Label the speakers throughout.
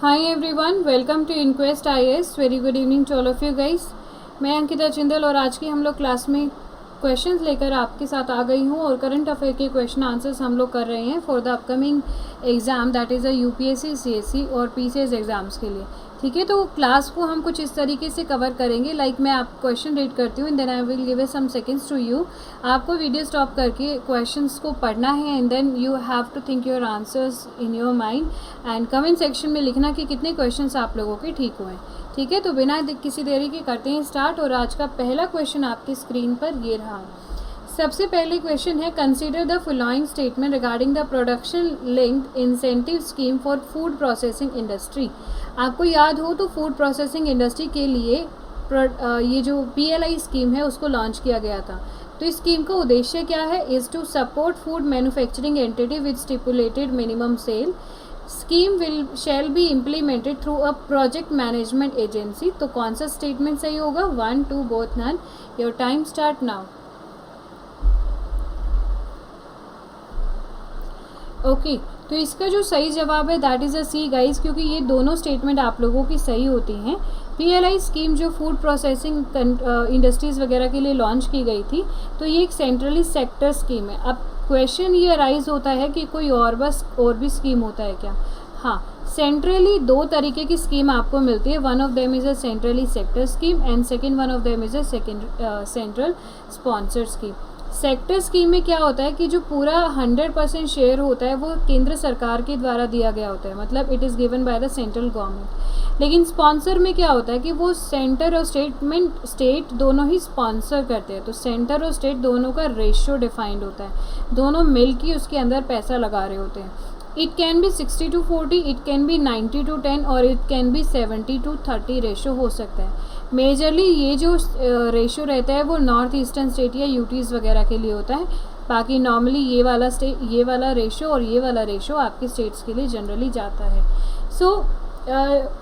Speaker 1: Hi everyone, welcome to Inquest IAS. Very good evening to all of you guys. मैं अंकिता चिंदल और आज की हम लोग क्लास में क्वेश्चंस लेकर आपके साथ आ गई हूँ और करंट अफेयर के क्वेश्चन आंसर्स हम लोग कर रहे हैं for the upcoming exam that is a UPSC CSC और पीसीएस एग्ज़ाम्स के लिए। ठीक है, तो क्लास को हम कुछ इस तरीके से कवर करेंगे। मैं आप क्वेश्चन रीड करती हूँ and then I will give some seconds to you. आपको वीडियो स्टॉप करके क्वेश्चंस को पढ़ना है and then you have to think your answers in your mind and comment section में लिखना कि कितने क्वेश्चंस आप लोगों के ठीक हुए। ठीक है, तो बिना किसी देरी के करते हैं स्टार्ट। और आज का पहला क्वेश्चन आपकी स्क्रीन पर ये रहा। सबसे पहले क्वेश्चन है, consider the following statement regarding the production linked incentive scheme for food processing industry. आपको याद हो तो फूड प्रोसेसिंग इंडस्ट्री के लिए ये जो PLI स्कीम है उसको लॉन्च किया गया था। तो इस स्कीम का उद्देश्य क्या है? Is to support food manufacturing entity with stipulated minimum sale. Scheme shall be implemented through a project management agency. तो कौन सा स्टेटमेंट सही होगा? 1, 2 both none. Your time start now. Okay, तो इसका जो सही जवाब है that is a C guys, क्योंकि ये दोनों स्टेटमेंट आप लोगों की सही होती हैं। PLI स्कीम जो फूड प्रोसेसिंग इंडस्ट्रीज़ वगैरह के लिए लॉन्च की गई थी, तो ये एक सेंट्रली सेक्टर स्कीम है। अब क्वेश्चन ये अराइज होता है कि कोई और भी स्कीम होता है क्या? हाँ, सेंट्रली दो तरीके की स्कीम आपको मिलती है। One of them is a centrally sector scheme and second one of them is a central sponsored scheme. Sector scheme में क्या होता है कि जो पूरा 100% शेयर होता है वो केंद्र सरकार के द्वारा दिया गया होता है, मतलब it is given by the central government. लेकिन स्पॉन्सर में क्या होता है कि वो सेंटर और स्टेट दोनों ही स्पॉन्सर करते हैं। तो सेंटर और स्टेट दोनों का रेशियो डिफाइंड होता है, दोनों मिलकर उसके अंदर पैसा लगा रहे होते हैं। It can be 60-40, it can be 90-10 और इट कैन बी 70-30 रेशो हो सकता है। मेजरली ये जो रेशो रहता है वो नॉर्थ ईस्टर्न स्टेट या यूटीज़ वगैरह के लिए होता है। बाकी नॉर्मली ये वाला रेशो और ये वाला रेशो आपके स्टेट्स के लिए जनरली जाता है। सो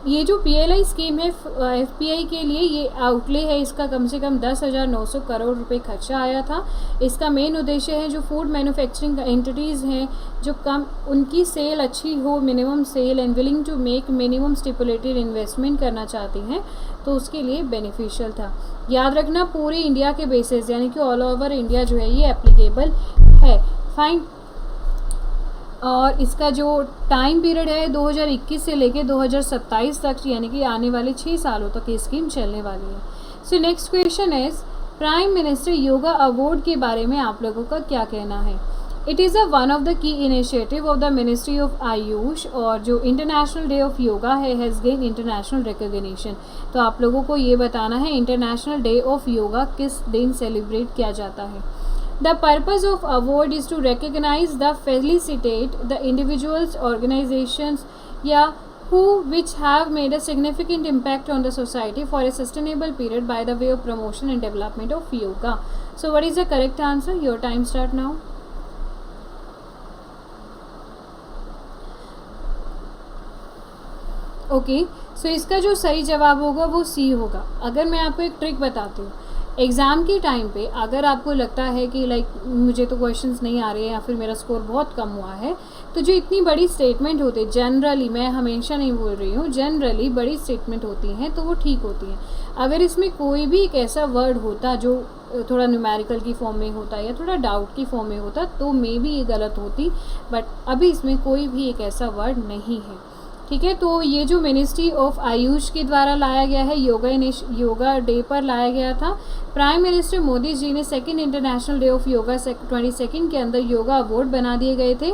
Speaker 1: ये जो PLI स्कीम है FPI के लिए, ये आउटले है इसका कम से कम 10,900 करोड़ रुपए खर्चा आया था। इसका मेन उद्देश्य है जो फूड मैन्युफैक्चरिंग एंटिटीज़ हैं जो कम उनकी सेल अच्छी हो, minimum sale and willing to make minimum stipulated investment करना चाहती हैं, तो उसके लिए बेनिफिशियल था। याद रखना पूरे इंडिया के बेसिस यानी कि ऑल ओवर इंडिया जो है ये एप्लीकेबल है। फाइन। और इसका जो टाइम पीरियड है 2021 से लेके 2027 तक, यानी कि आने वाले 6 सालों तक ये स्कीम चलने वाली है। So next question is, prime minister yoga award के बारे में आप लोगों का क्या कहना है? It is one of the key initiative of the ministry of Ayush, और जो इंटरनेशनल डे ऑफ योगा है हैज़ गेन इंटरनेशनल रिकॉग्निशन। तो आप लोगों को ये बताना है इंटरनेशनल डे ऑफ योगा किस दिन सेलिब्रेट किया जाता है। The purpose of award is to recognize the felicitate the individuals, organizations, which have made a significant impact on the society for a sustainable period by the way of promotion and development of yoga. So what is the correct answer? Your time start now. Okay, so इसका जो सही जवाब होगा वो C होगा। अगर मैं आपको एक ट्रिक बताती हूँ, एग्ज़ाम के टाइम पे अगर आपको लगता है कि मुझे तो क्वेश्चंस नहीं आ रहे हैं या फिर मेरा स्कोर बहुत कम हुआ है, तो जो इतनी बड़ी स्टेटमेंट होती है जनरली, मैं हमेशा नहीं बोल रही हूँ, जनरली बड़ी स्टेटमेंट होती हैं तो वो ठीक होती हैं। अगर इसमें कोई भी एक ऐसा वर्ड होता जो थोड़ा न्यूमेरिकल की फॉर्म में होता या थोड़ा डाउट की फॉर्म में होता तो मे बी ये गलत होती, बट अभी इसमें कोई भी एक ऐसा वर्ड नहीं है। ठीक है, तो ये जो मिनिस्ट्री ऑफ आयुष के द्वारा लाया गया है, योगा डे पर लाया गया था। प्राइम मिनिस्टर मोदी जी ने second international day of yoga 22 के अंदर योगा अवार्ड बना दिए गए थे।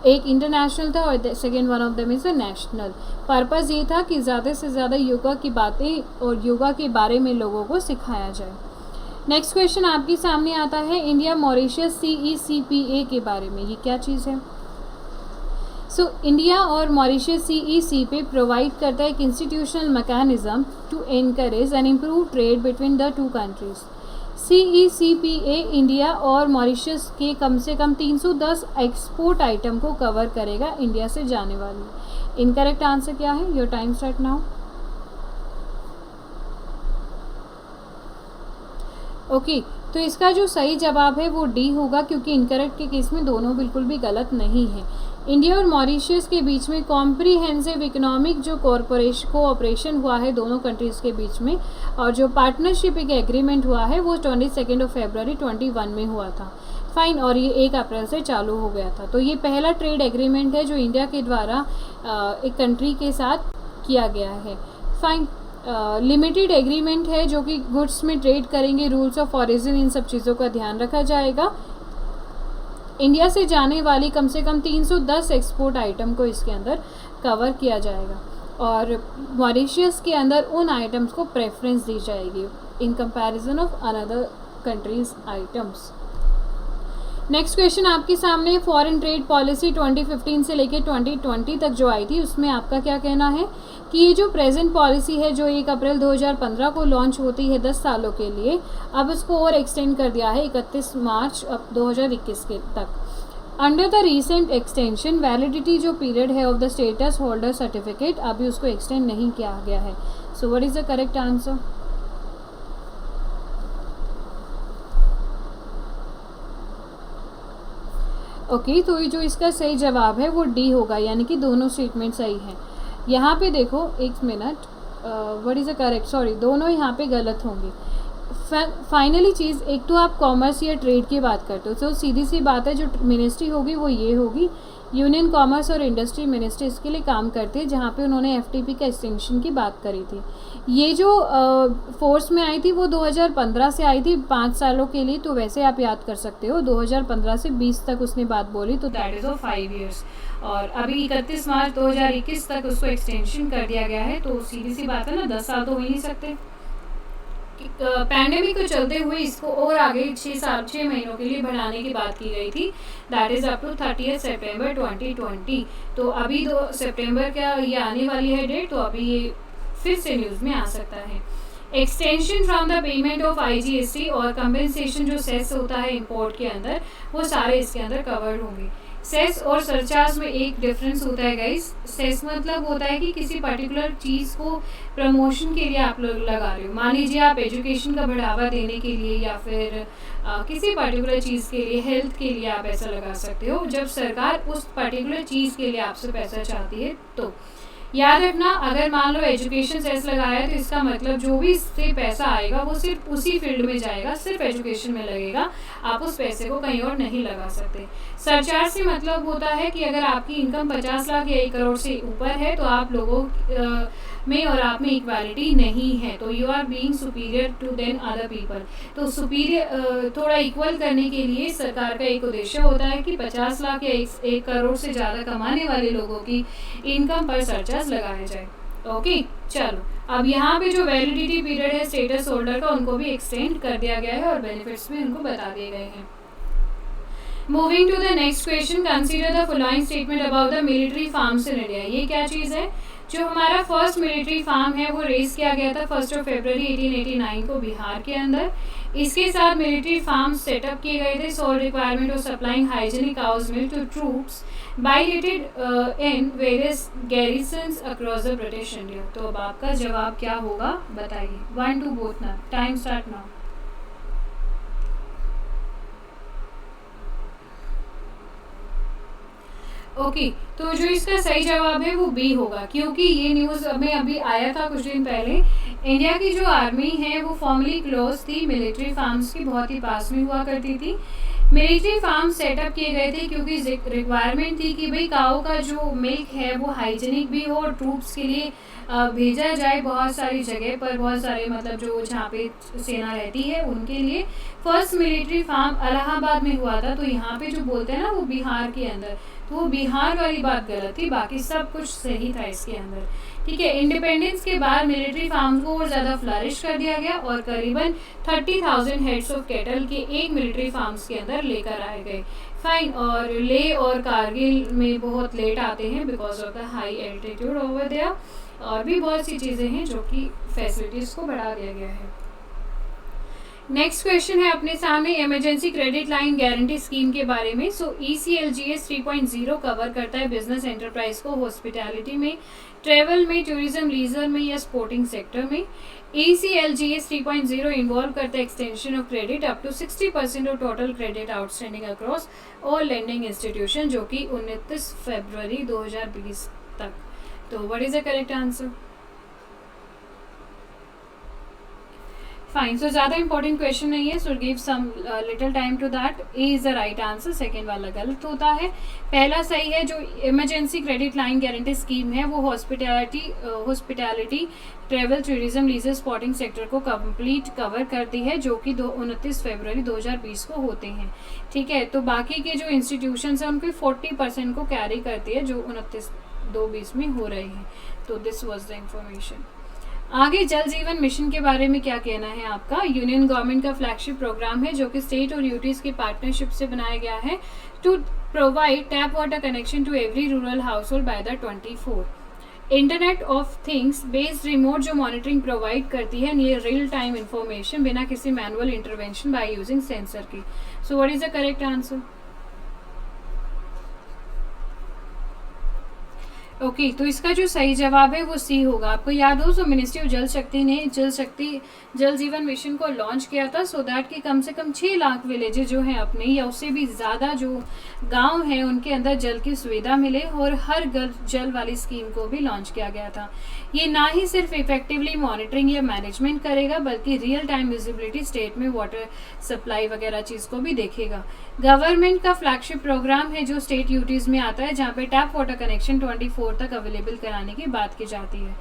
Speaker 1: एक इंटरनेशनल था और second one of them is a national. Purpose ये था कि ज़्यादा से ज़्यादा योगा की बातें और योगा के बारे में लोगों को सिखाया जाए। नेक्स्ट क्वेश्चन आपके सामने आता है इंडिया मॉरिशस CECPA के बारे में। ये क्या चीज़ है? सो इंडिया और मॉरिशस CECPA प्रोवाइड करता है एक institutional mechanism to encourage and improve trade between the two countries. CECPA India और मॉरिशस के कम से कम 310 एक्सपोर्ट आइटम को कवर करेगा इंडिया से जाने वाली। इनकरेक्ट आंसर क्या है? Your time start now. Okay, तो इसका जो सही जवाब है वो D होगा, क्योंकि इनकरेक्ट के केस में दोनों बिल्कुल भी गलत नहीं है। इंडिया और मॉरिशस के बीच में कॉम्प्रिहेंसिव इकोनॉमिक जो कोऑपरेशन हुआ है दोनों कंट्रीज़ के बीच में, और जो पार्टनरशिप एक एग्रीमेंट हुआ है वो 22 फरवरी 21 में हुआ था। फाइन, और ये 1 अप्रैल से चालू हो गया था। तो ये पहला ट्रेड एग्रीमेंट है जो इंडिया के द्वारा एक कंट्री के साथ किया गया है। फाइन, लिमिटेड एग्रीमेंट है जो कि गुड्स में ट्रेड करेंगे, रूल्स ऑफ ऑरिजिन, इन सब चीज़ों का ध्यान रखा जाएगा। इंडिया से जाने वाली कम से कम 310 एक्सपोर्ट आइटम को इसके अंदर कवर किया जाएगा, और मॉरिशस के अंदर उन आइटम्स को प्रेफरेंस दी जाएगी in comparison of another countries items. Next question आपके सामने, फॉरेन ट्रेड पॉलिसी 2015 से लेकर 2020 तक जो आई थी उसमें आपका क्या कहना है कि ये जो प्रेजेंट पॉलिसी है जो 1 अप्रैल 2015 को लॉन्च होती है 10 सालों के लिए, अब उसको और एक्सटेंड कर दिया है 31 मार्च अब 2021 के तक। Under the recent extension validity जो पीरियड है of the status holder certificate अभी उसको एक्सटेंड नहीं किया गया है। So what is the correct answer? Okay, तो ये जो इसका सही जवाब है वो डी होगा, यानी कि दोनों स्टेटमेंट सही हैं। यहाँ पे देखो, एक minute, what is the correct, sorry, दोनों यहाँ पे गलत होंगे। फाइनली चीज़, एक तो आप कॉमर्स या ट्रेड की बात करते हो, तो सीधी सी बात है जो मिनिस्ट्री होगी वो ये होगी, यूनियन कॉमर्स और इंडस्ट्री मिनिस्ट्री इसके लिए काम करती है, जहाँ पे उन्होंने एफटीपी का एक्सटेंशन की बात करी थी। ये जो फोर्स में आई थी वो 2015 से आई थी 5 सालों के लिए, तो वैसे आप याद कर सकते हो 2015 से 20 तक उसने बात बोली, तो दैट इज़ ऑफ 5 ईयर्स, और अभी 31 मार्च 2021 तक उसको एक्सटेंशन कर दिया गया है। तो सीधी सी बात है ना, 10 साल तो हो ही नहीं सकते। पैंडेमिक को चलते हुए इसको और आगे 6 महीनों के लिए बढ़ाने की बात की गई थी, दैट इज़ अप टू 30 सितंबर 2020। तो अभी 2 सितंबर का ये आने वाली है डेट, तो अभी ये फिर से न्यूज़ में आ सकता है। Extension from the payment of IGST और कंपेंसेशन जो सेस होता है इंपोर्ट के अंदर, वो सारे इसके अंदर कवर्ड होंगे। सेस और सरचार्ज में एक डिफरेंस होता है गाइस। सेस मतलब होता है कि किसी पर्टिकुलर चीज़ को प्रमोशन के लिए आप लोग लगा रहे हो, मान लीजिए आप एजुकेशन का बढ़ावा देने के लिए या फिर किसी पर्टिकुलर चीज़ के लिए, हेल्थ के लिए आप ऐसा लगा सकते हो। जब सरकार उस पर्टिकुलर चीज़ के लिए आपसे पैसा चाहती है तो याद रखना, अगर मान लो एजुकेशन सेस लगाया है तो इसका मतलब जो भी इससे पैसा आएगा वो सिर्फ उसी फील्ड में जाएगा, सिर्फ एजुकेशन में लगेगा, आप उस पैसे को कहीं और नहीं लगा सकते। सरचार्ज से मतलब होता है कि अगर आपकी इनकम 50 लाख या 1 करोड़ से ऊपर है तो आप लोगों में और आप में इक्वालिटी नहीं है, तो you are being superior to then other people. तो सुपीरियर थोड़ा इक्वल करने के लिए सरकार का एक उद्देश्य होता है कि 50 लाख या 1 करोड़ से ज़्यादा कमाने वाले लोगों की इनकम पर सरचार्ज लगाया जाए। ओके, चलो अब यहाँ पे जो वैलिडिटी पीरियड है स्टेटस होल्डर का, उनको भी एक्सटेंड कर दिया गया है और बेनिफिट्स भी उनको बता दिए गए हैं। Moving to the next question, consider the following statement about the military farms in India. ये क्या चीज़ है? जो हमारा फर्स्ट मिलिट्री फार्म है वो रेज किया गया था 1 फरवरी 1889 को बिहार के अंदर। इसके साथ मिलिट्री फार्म सेटअप किए गए थे sole requirement of supplying hygienic cows milk to troops billeted in various garrisons across the British India. तो अब आपका जवाब क्या होगा बताइए। 1 2 बोथ ना, टाइम स्टार्ट नाउ। ओके, तो जो इसका सही जवाब है वो बी होगा, क्योंकि ये न्यूज़ हमें अभी आया था कुछ दिन पहले। इंडिया की जो आर्मी है वो फॉर्मली क्लोज थी, मिलिट्री फार्म्स की बहुत ही पास में हुआ करती थी। मिलिट्री फार्म सेटअप किए गए थे क्योंकि रिक्वायरमेंट थी कि भाई काऊ का जो मिल्क है वो हाइजीनिक भी हो और ट्रूप्स के लिए भेजा जाए बहुत सारी जगह पर, बहुत सारे मतलब जो जहाँ पे सेना रहती है उनके लिए। फर्स्ट मिलिट्री फार्म इलाहाबाद में हुआ था, तो यहाँ पे जो बोलते हैं ना वो बिहार के अंदर, तो वो बिहार वाली बात गलत थी, बाकी सब कुछ सही था इसके अंदर। ठीक है, इंडिपेंडेंस के बाद मिलिट्री फार्म को और ज़्यादा फ्लरिश कर दिया गया और करीबन 30,000 हेड्स ऑफ कैटल के एक मिलिट्री फार्म्स के अंदर लेकर आए गए। फाइन, और ले और कारगिल में बहुत लेट आते हैं because of the high altitude over there, और भी बहुत सी चीज़ें हैं जो कि फैसिलिटीज़ को बढ़ा दिया गया है। नेक्स्ट क्वेश्चन है अपने सामने emergency credit line guarantee scheme के बारे में। सो ECLGS 3.0 कवर करता है बिजनेस एंटरप्राइज को हॉस्पिटैलिटी में, ट्रेवल में, टूरिज्म, लीजर में या स्पोर्टिंग सेक्टर में। ECLGS 3.0 इन्वॉल्व करता है extension of credit up to 60% of total credit outstanding across all lending institution, जो कि 29 फरवरी 2020 तक। तो what is the correct answer? Fine, so ज़्यादा इंपॉर्टेंट क्वेश्चन नहीं है, सो give some little time to that. A is the right answer, second वाला गलत होता है, पहला सही है। जो emergency credit line guarantee scheme है वो hospitality, travel, tourism, leisure, spotting sector को कंप्लीट कवर करती है, जो कि 29 फरवरी 2020 को होते हैं। ठीक है, तो बाकी के जो इंस्टीट्यूशंस हैं उनके 40% को कैरी करती है, जो 29/2/20 में हो रहे हैं। तो दिस वॉज द इंफॉर्मेशन। आगे जल जीवन मिशन के बारे में क्या कहना है आपका? यूनियन गवर्नमेंट का फ्लैगशिप प्रोग्राम है जो कि स्टेट और यूटीज की पार्टनरशिप से बनाया गया है to provide tap water connection to every rural household by the 24। Internet of things based remote जो मॉनिटरिंग प्रोवाइड करती है नियर रियल टाइम इंफॉर्मेशन बिना किसी manual intervention by using sensor की। So what is the correct answer? Okay, तो इसका जो सही जवाब है वो सी होगा। आपको याद हो, सो मिनिस्ट्री ऑफ जल शक्ति ने जल जीवन मिशन को लॉन्च किया था सो दैट कि कम से कम 6 लाख विलेजेस जो हैं अपने या उससे भी ज़्यादा जो गांव हैं उनके अंदर जल की सुविधा मिले, और हर घर जल वाली स्कीम को भी लॉन्च किया गया था। ये ना ही सिर्फ इफेक्टिवली मॉनिटरिंग या मैनेजमेंट करेगा बल्कि रियल टाइम विजिबिलिटी स्टेट में वाटर सप्लाई वगैरह चीज़ को भी देखेगा। गवर्नमेंट का फ्लैगशिप प्रोग्राम है जो स्टेट यूटीज में आता है, जहाँ पे टैप वाटर कनेक्शन 24 तक अवेलेबल कराने की बात की जाती है।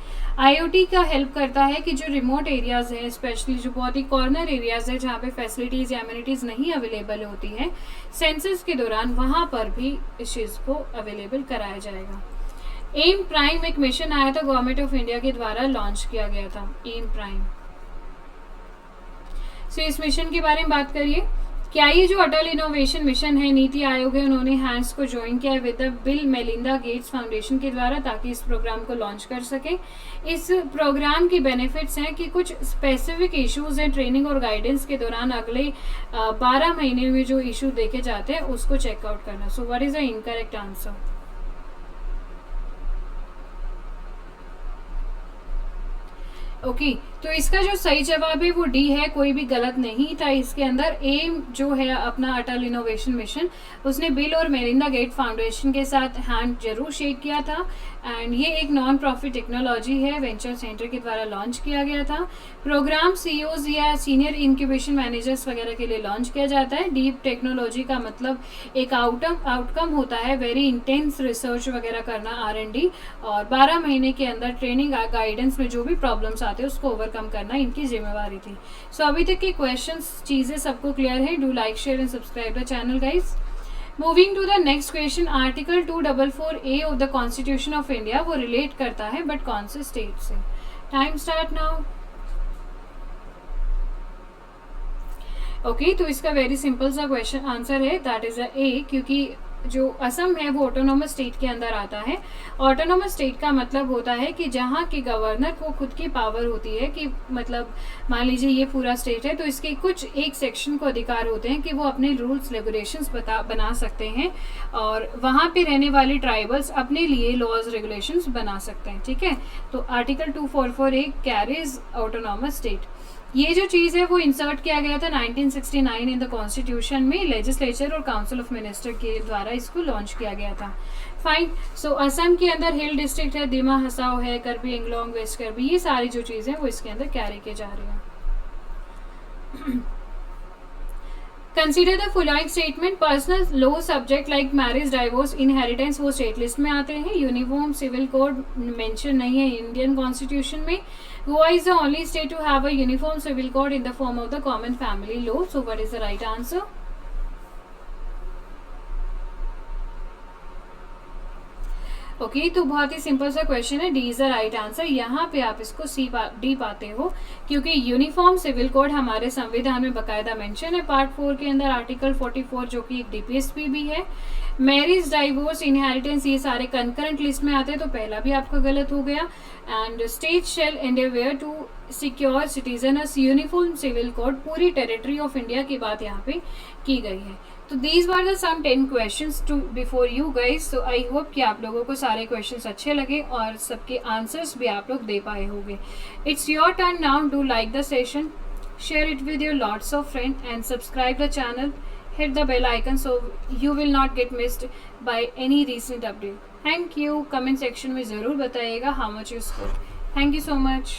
Speaker 1: IoT का हेल्प करता है कि जो रिमोट एरियाज हैं, स्पेशली जो बहुत ही कॉर्नर एरियाज है जहाँ पे फैसिलिटीज़ या एमिनिटीज़ नहीं अवेलेबल होती हैं, सेंसस के दौरान वहाँ पर भी इस चीज़ को अवेलेबल कराया जाएगा। एम प्राइम एक मिशन आया था गवर्नमेंट ऑफ इंडिया के द्वारा लॉन्च किया गया था, एम प्राइम। सो इस मिशन के बारे में बात करिए। क्या ये जो अटल इनोवेशन मिशन है, नीति आयोग है, उन्होंने हैंड्स को ज्वाइन किया with the bill Melinda Gates foundation के द्वारा ताकि इस प्रोग्राम को लॉन्च कर सके। इस प्रोग्राम की बेनिफिट्स हैं कि कुछ स्पेसिफिक इश्यूज हैं ट्रेनिंग और गाइडेंस के दौरान अगले 12 महीने में जो इशू देखे जाते हैं उसको चेकआउट करना। सो what is the incorrect answer? Okay, तो इसका जो सही जवाब है वो डी है, कोई भी गलत नहीं था इसके अंदर। एम जो है अपना अटल इनोवेशन मिशन, उसने बिल और मेलिंडा गेट फाउंडेशन के साथ हैंड जरूर शेक किया था, एंड ये एक नॉन प्रॉफिट टेक्नोलॉजी है, वेंचर सेंटर के द्वारा लॉन्च किया गया था। प्रोग्राम CEOs या सीनियर इंक्यूबेशन मैनेजर्स वगैरह के लिए लॉन्च किया जाता है। डीप टेक्नोलॉजी का मतलब एक आउटकम होता है वेरी इंटेंस रिसर्च वगैरह करना, R&D, और 12 महीने के अंदर ट्रेनिंग गाइडेंस में जो भी प्रॉब्लम्स आते हैं उसको ओवरकम करना इनकी जिम्मेवारी थी। सो अभी तक के क्वेश्चंस चीज़ें सबको क्लियर है? Do like, share and subscribe the channel guys. Moving to the next question, article 244A of the constitution of India वो रिलेट करता है बट कौन से स्टेट से? Time start now. ओके, तो इसका वेरी सिंपल सा क्वेश्चन आंसर है, दैट इज A, क्योंकि जो असम है वो ऑटोनोमस स्टेट के अंदर आता है। ऑटोनोमस स्टेट का मतलब होता है कि जहाँ के गवर्नर को खुद की पावर होती है कि मतलब मान लीजिए ये पूरा स्टेट है तो इसके कुछ एक सेक्शन को अधिकार होते हैं कि वो अपने रूल्स रेगुलेशंस बना सकते हैं, और वहाँ पे रहने वाले ट्राइबल्स अपने लिए लॉज रेगुलेशंस बना सकते हैं। ठीक है, तो article 244A carries autonomous state. ये जो चीज़ है वो इंसर्ट किया गया था 1969 इन द कॉन्स्टिट्यूशन में, लेजिस्लेचर और काउंसिल ऑफ मिनिस्टर के द्वारा इसको लॉन्च किया गया था। फाइन, सो असम के अंदर हिल डिस्ट्रिक्ट है, दिमा हसाओ है, करबी एंगलोंग, वेस्ट करबी, ये सारी जो चीज़ें वो इसके अंदर कैरी की जा रही हैं। Consider the following statement, personal law subject like marriage, divorce, inheritance वो स्टेट लिस्ट में आते हैं। यूनिफॉर्म सिविल कोड मेंशन नहीं है इंडियन कॉन्स्टिट्यूशन में। Goa is the only state to have a uniform civil code in the form of the common family law. So what is the right answer? Okay, तो बहुत ही simple सा question है, D is the right answer. यहाँ पे आप इसको D पाते हो क्योंकि यूनिफॉर्म सिविल कोड हमारे संविधान में बकायदा मेंशन है पार्ट 4 के अंदर, आर्टिकल 44 जो कि एक डीपीएसपी भी है। मैरिज, डाइवोर्स, इनहेरिटेंस ये सारे कंकरेंट लिस्ट में आते हैं, तो पहला भी आपका गलत हो गया। And state shall endeavour to secure citizens uniform civil code, पूरी टेरिटरी ऑफ इंडिया की बात यहाँ पे की गई है। तो these were the some 10 questions to before you guys. तो आई होप कि आप लोगों को सारे क्वेश्चंस अच्छे लगे और सबके आंसर्स भी आप लोग दे पाए होंगे। It's your turn now, do like the session, share it with your lots of friends and subscribe the channel, hit the bell icon so you will not get missed by any recent update. Thank you. Comment section में ज़रूर बताइएगा how much you scored. Thank you so much.